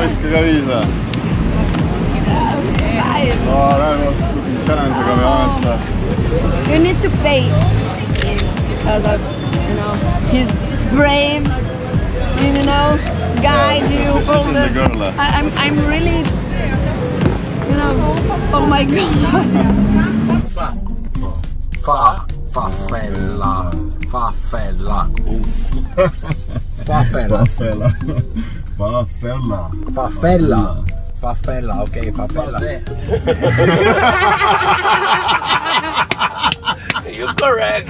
viska ka viisa. You need to pay because of, he's brave, guide you from the girl. I'm really, oh my god. Fafella, okay, Fafella. You're correct.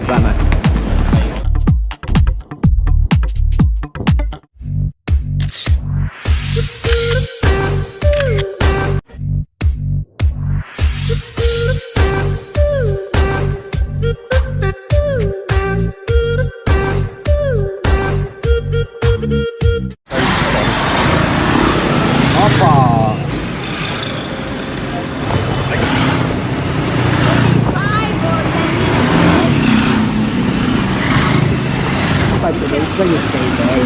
Lähme.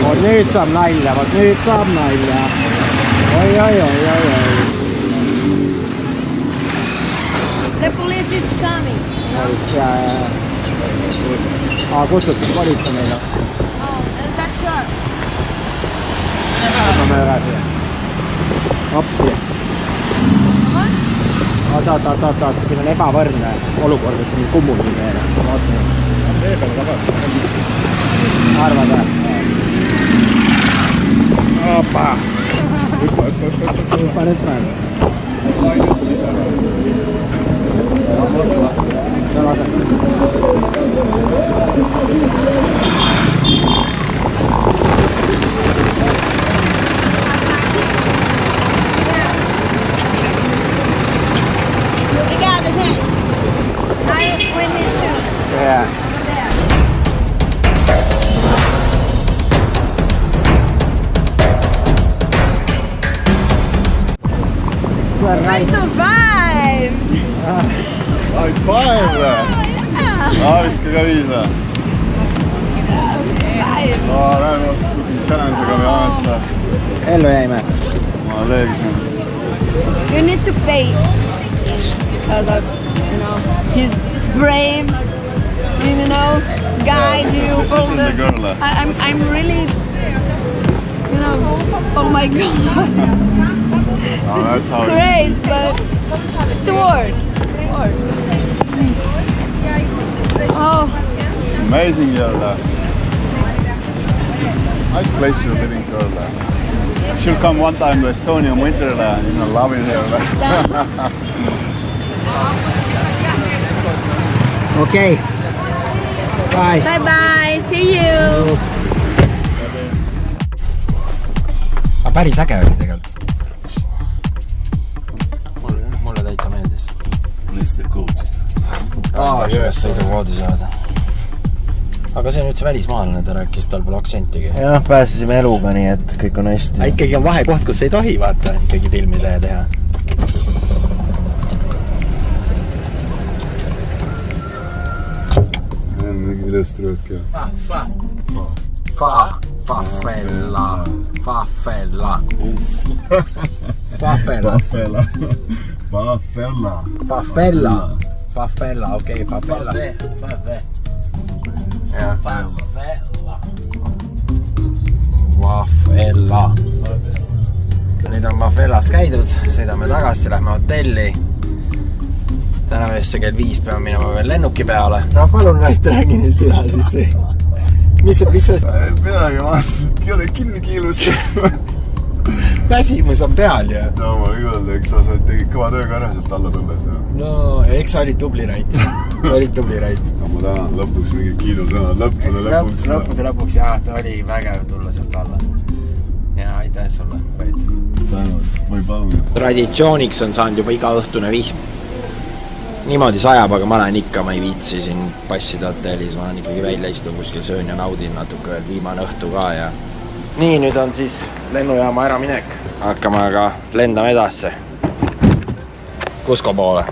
Vot nüüd saab nalja, vot nüüd saab nalja. Oi. The police is coming. Kustutud politsei meil on. Oh, is that sure? Võtame üle siia. Hopsi. Oot, siin on ebavõrdne olukord, et siin kummuli meile. Arvad või? Opa! Hüppa nüüd praegu. We got the tank. Now we need to. Yeah. I survived! High five! Viska ka viisa. Ellu jäime. Ma leegsin. You need to pay because of, he's brave, guide you from the girl. I'm really, oh my god. That's how Crazy, but it's a word. Oh, it's amazing here. Nice place to live in girl. You should come one time to Estonia winter. Love it here. Okay. Bye. bye, see you. Aga päris äge oli tegelikult. Mulle täitsa meeldis. Mr. Coach. Sellest sõidukoodi saada. Aga see on nüüd see välismaalane, ta rääkis, tal pole aktsentigi. Jah, pääsesime eluga, nii et kõik on hästi. Ikkagi on vahekoht, kus ei tohi vaata ikkagi filmida ja teha. Illuströök ja. Fafella, okei, Fafella. Vafella. Nüüd on Vafellas käidud, sõidame tagasi, lähme hotelli. Täna vist kell 5 peame minema veel lennuki peale. No palun näite, räägi nüüd sina siis. Mis see? Midagi vaatasid, ei ole kinni kiilus. Väsimus on peal ju. No ma igalt, eks sa tegid kõva tööga ära sealt alla tulles. No, eks sa olid tubli rait. Sa olid tubli rait. No ma tahan lõpuks mingid kiidusõnad, lõppude lõpuks jah, ta oli vägev tulla sealt alla. Ja aitäh sulle, rait. Tänud, või palun. Traditsiooniks on saanud juba iga õhtune vihm. Niimoodi sajab, aga ma lähen ikka, ma ei viitsi siin passida hotellis, ma lähen ikkagi välja istun kuskil söön ja naudin natuke veel viimane õhtu ka ja nii, nüüd on siis lennujaama äraminek. Hakkame aga lendama edasi. Kusko poole?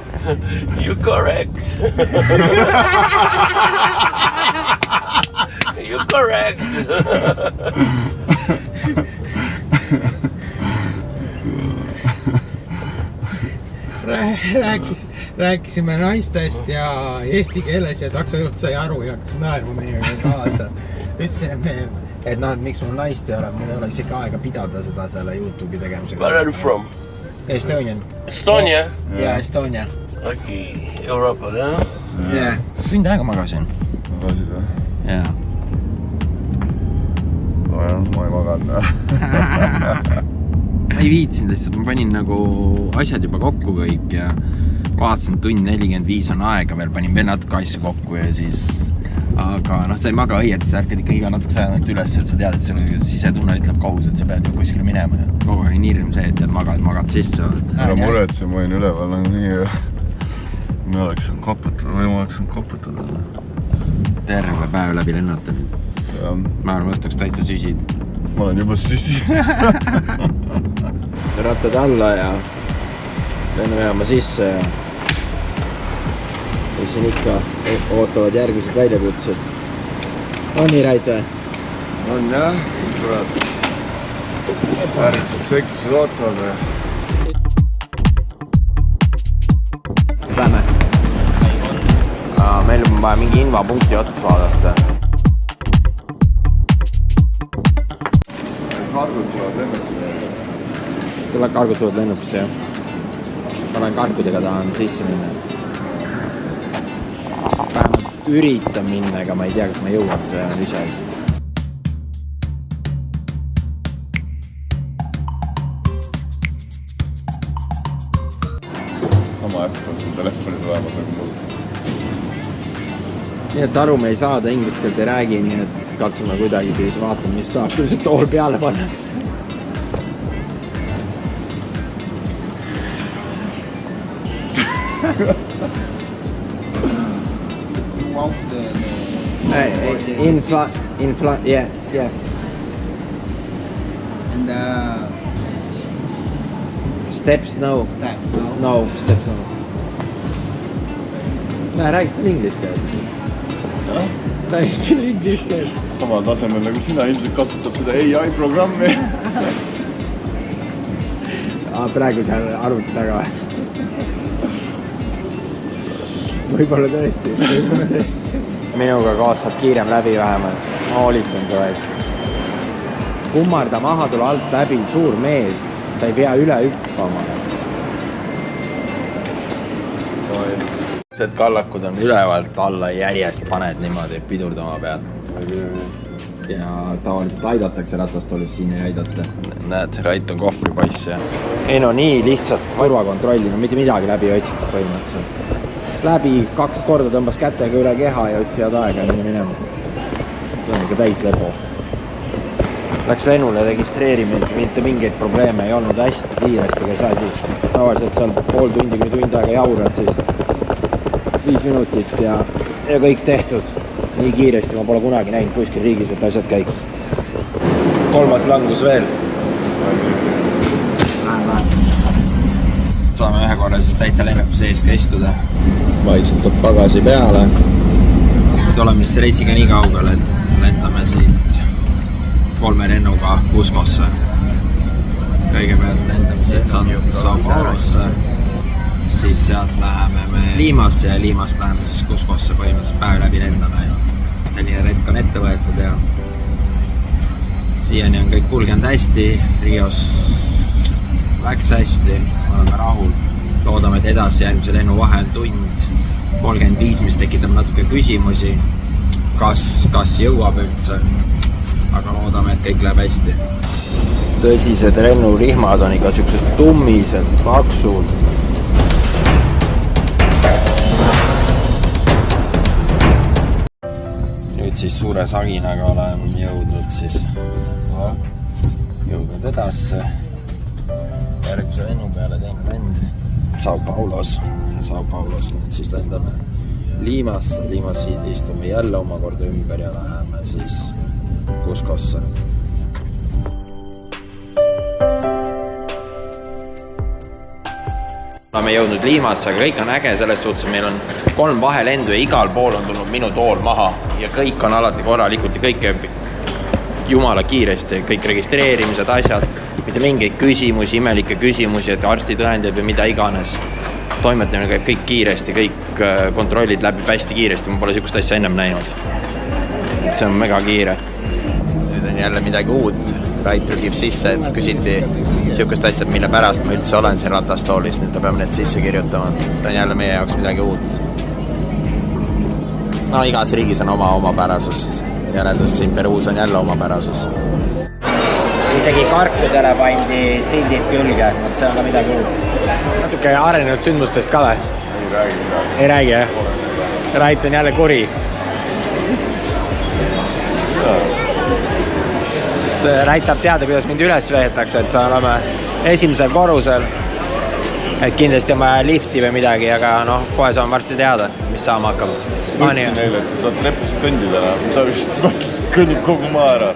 You're correct. correct. Rääkisime naistest ja eesti keeles ja taksojuht sai aru ja hakkas naerma meiega kaasa. Ütlesin, et noh, et miks mul naist ei ole, mul ei ole isegi aega pidada seda selle YouTube'i tegemisega. Where are you from? Estonian. Estonia? Ja, Estonia. Okei, Euroopa, jah? Yeah. Tund aega magasin. Magasid või? Jaa. Ma ei maganud. Ma ei viitsinud lihtsalt, ma panin nagu asjad juba kokku kõik ja vaatasin, tund 45 on aega veel, panin veel natuke asju kokku ja siis aga noh, sa ei maga õieti, sa ärkad ikka iga natuke sajandit üles, et sa tead, et sul sisetunne ütleb kohus, et sa pead ju kuskile minema ja kogu aeg on hirm see, et magad sisse. Ära muretse, ma olin üleval nagu nii ja ma oleks saanud koputada või ma oleks saanud koputada. Terve päev läbi lennata nüüd. Ma arvan, õhtuks täitsa süsid. Ma olen juba süsi. Rattad alla ja lennujaama sisse ja siin ikka ootavad järgmised väljakutsed. On nii Rait või? On jah, kurat. Järgmised sekkused ootavad või? Lähme. Meil on vaja mingi invapunkti ots vaadata. Kargud tulevad lennukisse. Kargud tulevad lennukisse, jah. Ma olen kargudega tahan sisse minna. Vähemalt üritan minna, aga ma ei tea, kas ma jõuan, see on ise asi. Sama äpp on sul telefoni tulemas nagu mul. Nii et aru me ei saada, inglise keelt ei räägi, nii et katsume kuidagi siis vaatame, mis saab, kui see tool peale pannaks. Yeah. And Steps no. No, steps no. Näe, räägid inglise keelt. Räägid inglise keelt. Samal tasemel nagu sina ilmselt kasutab seda AI programmi. Praegu seal arvuti taga. Võib-olla tõesti. Minuga kaas saab kiirem läbi vähemalt. Ma hoolitsen su ees. Kummarda maha, tule alt läbi, suur mees. Sa ei pea üle hüppama. See kallakud on ülevalt alla järjest paned niimoodi pidurdama pead. Ja tavaliselt aidatakse ratastoolis, siin ei aidata. Näed, Rait on kohvripoiss ja... Ei no nii lihtsalt turvakontrolli, no mitte midagi läbi ei otsita põhimõtteliselt. Läbi 2 korda tõmbas kätega üle keha ja ütles head aega ja minema. See on ikka täis lepo. Läks lennule registreerimine, mitte mingeid probleeme ei olnud, hästi kiiresti, kes asi. Tavaliselt seal pool tundi kui tund aega jaurad, siis 5 minutit ja kõik tehtud. Nii kiiresti ma pole kunagi näinud kuskil riigis, et asjad käiks. 3. langus veel. Saame ühe korra siis täitsa lennuku sees ka istuda. Vaikselt tuleb pagasi peale. Nüüd oleme siis reisiga nii kaugel, et lendame siit 3 lennuga Cuscosse. Kõigepealt lendame siit Sao Paulosse. Siis sealt läheme me Limasse ja Limast läheme siis Cuscosse põhimõtteliselt päev läbi lendame. Selline retk on ette võetud ja siiani on kõik kulgenud hästi. Rios läks hästi, oleme rahul. Loodame, et edasi järgmise lennu vahe on tund 35, mis tekitab natuke küsimusi. Kas jõuab üldse? Aga loodame, et kõik läheb hästi. Tõsised lennurihmad on ikka siuksed tummised, paksud. Nüüd siis suure saginaga oleme jõudnud siis edasi. Järgmise lennu peale teeme lend Sao Paulos. Nüüd siis lendame Limasse. Limas istume jälle omakorda ümber ja läheme siis Cuscosse. Oleme jõudnud Limasse, aga kõik on äge selles suhtes, et meil on 3 vahelendu ja igal pool on tulnud minu tool maha ja kõik on alati korralikult ja kõik jumala kiiresti, kõik registreerimised, asjad, mitte mingeid küsimusi, imelikke küsimusi, et arstitõendid või mida iganes. Toimetamine käib kõik kiiresti, kõik kontrollid läbi hästi kiiresti, ma pole sihukest asja ennem näinud. See on mega kiire. Nüüd on jälle midagi uut. Rait trügib sisse, et küsiti sihukest asja, mille pärast ma üldse olen siin ratastoolis, nüüd ta peab need sisse kirjutama. See on jälle meie jaoks midagi uut. No igas riigis on oma pärasus. Järeldus siin Peruus on jälle oma pärasus. Isegi karkudele pandi sildid külge, see on ka midagi uut. Natuke arenenud sündmustest ka või? Ei räägi, jah? Rait on jälle kuri. Rait tahab teada, kuidas mind üles veetakse, et oleme esimesel korrusel. Et kindlasti on vaja lifti või midagi, aga kohe saame varsti teada, mis saama hakkab. Mõtlesin neile, et sa saad trepist kõndida, ta vist mõtles, kõnnib kogu maa ära.